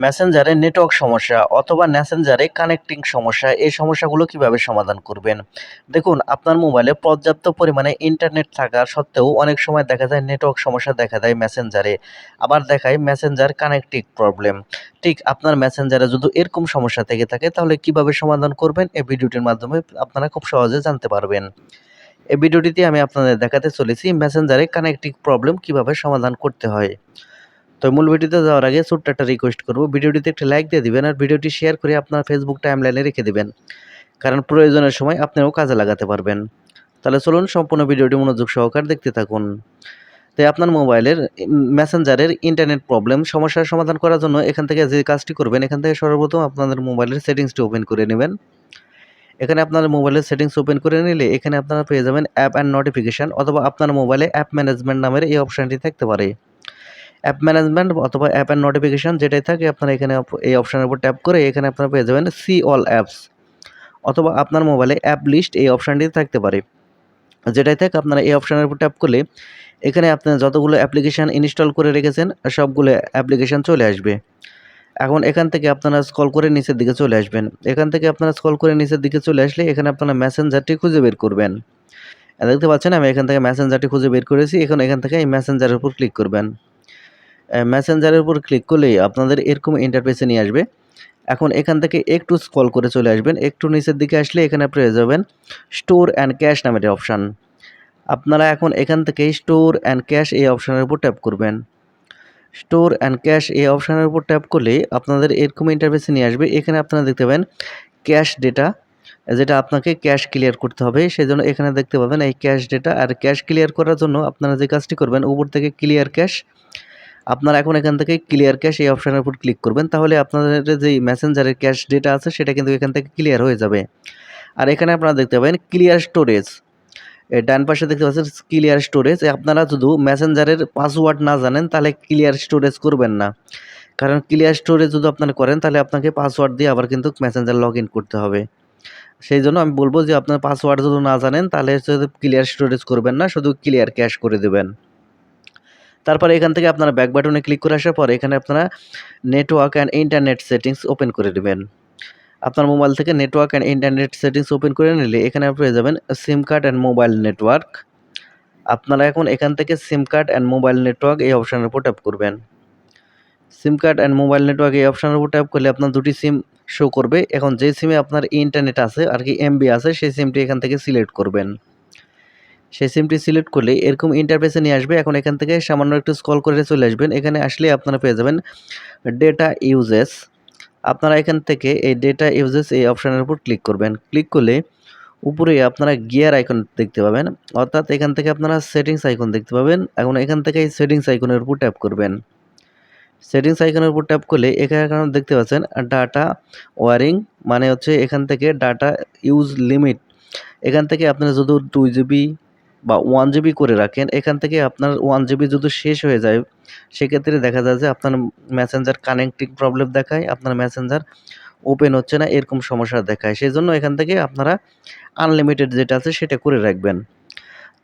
মেসেঞ্জারে নেটওয়ার্ক সমস্যা অথবা মেসেঞ্জারে কানেক্টিং সমস্যা, এই সমস্যাগুলো কিভাবে সমাধান করবেন? দেখুন, আপনার মোবাইলে পর্যাপ্ত পরিমাণে ইন্টারনেট থাকা সত্ত্বেও অনেক সময় দেখা যায় নেটওয়ার্ক সমস্যা দেখা দেয় মেসেঞ্জারে। আবার দেখায় মেসেঞ্জার কানেক্টিং প্রবলেম। ঠিক আপনার মেসেঞ্জারে যদি এরকম সমস্যা থেকে থাকে তাহলে কিভাবে সমাধান করবেন এই ভিডিওটির মাধ্যমে আপনারা খুব সহজে জানতে পারবেন। এই ভিডিওটিতে আমি আপনাদের দেখাতে চলেছি মেসেঞ্জারে কানেক্টিং প্রবলেম কিভাবে সমাধান করতে হয়। তো মূল ভিডিওতে যাওয়ার আগে ছোট্ট একটা রিকোয়েস্ট করব, ভিডিওটিতে একটা লাইক দিয়ে দিবেন আর ভিডিওটি শেয়ার করে আপনার ফেসবুক টাইমলাইনে রেখে দিবেন, কারণ প্রয়োজনের সময় আপনিও কাজে লাগাতে পারবেন। তাহলে চলুন সম্পূর্ণ ভিডিওটি মনোযোগ সহকারে দেখতে থাকুন। তাই আপনার মোবাইলের মেসেঞ্জারের ইন্টারনেট প্রবলেম সমস্যার সমাধান করার জন্য এখান থেকে যে কাজটি করবেন, এখান থেকে সর্বপ্রথম আপনাদের মোবাইলের সেটিংসটি ওপেন করে নেবেন। এখানে আপনার মোবাইলের সেটিংস ওপেন করে নিলে এখানে আপনারা পেয়ে যাবেন অ্যাপ অ্যান্ড নোটিফিকেশান, অথবা আপনার মোবাইলে অ্যাপ ম্যানেজমেন্ট নামের এই অপশানটি থাকতে পারে। অ্যাপ ম্যানেজমেন্ট অথবা অ্যাপ অ্যান্ড নোটিফিকেশান যেটাই থাকে আপনারা এখানে এই অপশানের উপর ট্যাপ করে এখানে আপনারা পেয়ে যাবেন সি অল অ্যাপস, অথবা আপনার মোবাইলে অ্যাপ লিস্ট এই অপশানটি থাকতে পারে। যেটাই থাক আপনারা এই অপশানের উপর ট্যাপ করলে এখানে আপনারা যতগুলো অ্যাপ্লিকেশান ইনস্টল করে রেখেছেন সবগুলো অ্যাপ্লিকেশান চলে আসবে। এখন এখান থেকে আপনারা স্ক্রল করে নিচের দিকে চলে আসবেন। এখান থেকে আপনারা স্ক্রল করে নিচের দিকে চলে আসলে এখানে আপনারা মেসেঞ্জারটি খুঁজে বের করবেন। দেখতে পাচ্ছেন আমি এখান থেকে মেসেঞ্জারটি খুঁজে বের করেছি। এখন এখান থেকে এই মেসেঞ্জারের উপর ক্লিক করবেন। মেসেঞ্জারের উপর ক্লিক করলেই আপনাদের এরকম ইন্টারফেসে নিয়ে আসবে। এখন এখান থেকে একটু স্ক্রল করে চলে আসবেন। একটু নিচের দিকে আসলে এখানে পেয়ে যাবেন স্টোর অ্যান্ড ক্যাশ নামের অপশান। আপনারা এখন এখান থেকে স্টোর অ্যান্ড ক্যাশ এই অপশানের উপর ট্যাপ করবেন। স্টোর অ্যান্ড ক্যাশ এই অপশানের উপর ট্যাপ করলে আপনাদের এরকম ইন্টারফেসে নিয়ে আসবে। এখানে আপনারা দেখতে পাবেন ক্যাশ ডেটা, যেটা আপনাকে ক্যাশ ক্লিয়ার করতে হবে। সেজন্য এখানে দেখতে পাবেন এই ক্যাশ ডেটা। আর ক্যাশ ক্লিয়ার করার জন্য আপনারা যে কাজটি করবেন, উপর থেকে ক্লিয়ার ক্যাশ, আপনারা এখন এখান থেকে ক্লিয়ার ক্যাশ এই অপশানের উপর ক্লিক করবেন। তাহলে আপনাদের যেই মেসেঞ্জারের ক্যাশ ডেটা আছে সেটা কিন্তু এখান থেকে ক্লিয়ার হয়ে যাবে। আর এখানে আপনারা দেখতে পাবেন ক্লিয়ার স্টোরেজ, ডান পাশে দেখতে পাচ্ছেন ক্লিয়ার স্টোরেজ। আপনারা যদি মেসেঞ্জারের পাসওয়ার্ড না জানেন তাহলে ক্লিয়ার স্টোরেজ করবেন না, কারণ ক্লিয়ার স্টোরেজ যদি আপনারা করেন তাহলে আপনাকে পাসওয়ার্ড দিয়ে আবার কিন্তু মেসেঞ্জার লগ ইন করতে হবে। সেই জন্য আমি বলবো যে আপনার পাসওয়ার্ড যদি না জানেন তাহলে ক্লিয়ার স্টোরেজ করবেন না, শুধু ক্লিয়ার ক্যাশ করে দেবেন। তারপরে এখান থেকে আপনারা ব্যাক বাটনে ক্লিক করে আসার পর এখানে আপনারা network and internet settings open করে দেবেন। আপনার মোবাইল থেকে network and internet settings open করে নিলে এখানে পেয়ে যাবেন সিম কার্ড অ্যান্ড মোবাইল নেটওয়ার্ক। আপনারা এখন এখান থেকে সিম কার্ড অ্যান্ড মোবাইল নেটওয়ার্ক এই অপশানের উপর ট্যাপ করবেন। সিম কার্ড অ্যান্ড মোবাইল নেটওয়ার্ক এই অপশানের উপর ট্যাপ করলে আপনার দুটি সিম শো করবে। এখন যে সিমে আপনার ইন্টারনেট আছে আর কি এমবি আছে সেই সিমটি এখান থেকে সিলেক্ট করবেন। সেই সিমটি সিলেক্ট করলে এরকম ইন্টারফেসে নিয়ে আসবে। এখন এখান থেকে সামান্য একটু স্ক্রল করে চলে আসবেন। এখানে আসলে আপনারা পেয়ে যাবেন ডেটা ইউজেস। আপনারা এখান থেকে এই ডেটা ইউজেস এই অপশানের উপর ক্লিক করবেন। ক্লিক করলে উপরে আপনারা গিয়ার আইকন দেখতে পাবেন, অর্থাৎ এখান থেকে আপনারা সেটিংস আইকন দেখতে পাবেন। এখন এখান থেকে এই সেটিংস আইকনের উপর ট্যাপ করবেন। সেটিংস আইকনের উপর ট্যাপ করলে এখানে দেখতে পাচ্ছেন ডাটা ওয়ারিং, মানে হচ্ছে এখান থেকে ডাটা ইউজ লিমিট। এখান থেকে আপনারা যদি 2 জিবি বা 1 জিবি করে রাখেন, এখান থেকে আপনার 1 জিবি যদি শেষ হয়ে যায় সেক্ষেত্রে দেখা যায় যে আপনার মেসেঞ্জার কানেক্টিং প্রবলেম দেখায়, আপনার মেসেঞ্জার ওপেন হচ্ছে না, এরকম সমস্যা দেখায়। সেজন্য এখান থেকে আপনারা আনলিমিটেড যেটা আছে সেটা করে রাখবেন।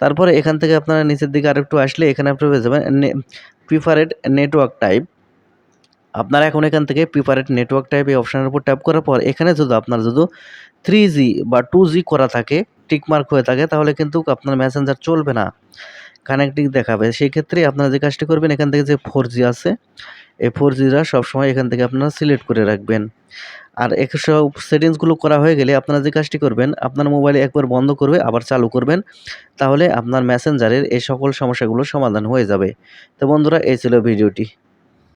তারপরে এখান থেকে আপনারা নিচের দিকে আরেকটু আসলে এখানে আপনি পেয়ে যাবেন প্রিফারেড নেটওয়ার্ক টাইপ। আপনারা এখন এখান থেকে প্রিফারেড নেটওয়ার্ক টাইপ এই অপশানের উপর ট্যাপ করার পর এখানে যদি আপনার যদি 3G বা 2G করা থাকে, টিকমার্ক হয়ে থাকে, তাহলে কিন্তু আপনার মেসেঞ্জার চলবে না, কানেক্টিং দেখাবে। সেই ক্ষেত্রে আপনারা যে কাজটি করবেন, এখান থেকে যে 4G আছে এই 4Gটা সবসময় এখান থেকে আপনারা সিলেক্ট করে রাখবেন। আর এসব সেটিংসগুলো করা হয়ে গেলে আপনারা যে কাজটি করবেন, আপনার মোবাইলে একবার বন্ধ করবে আবার চালু করবেন, তাহলে আপনার মেসেঞ্জারের এই সকল সমস্যাগুলো সমাধান হয়ে যাবে। তো বন্ধুরা, এই ছিল ভিডিওটি।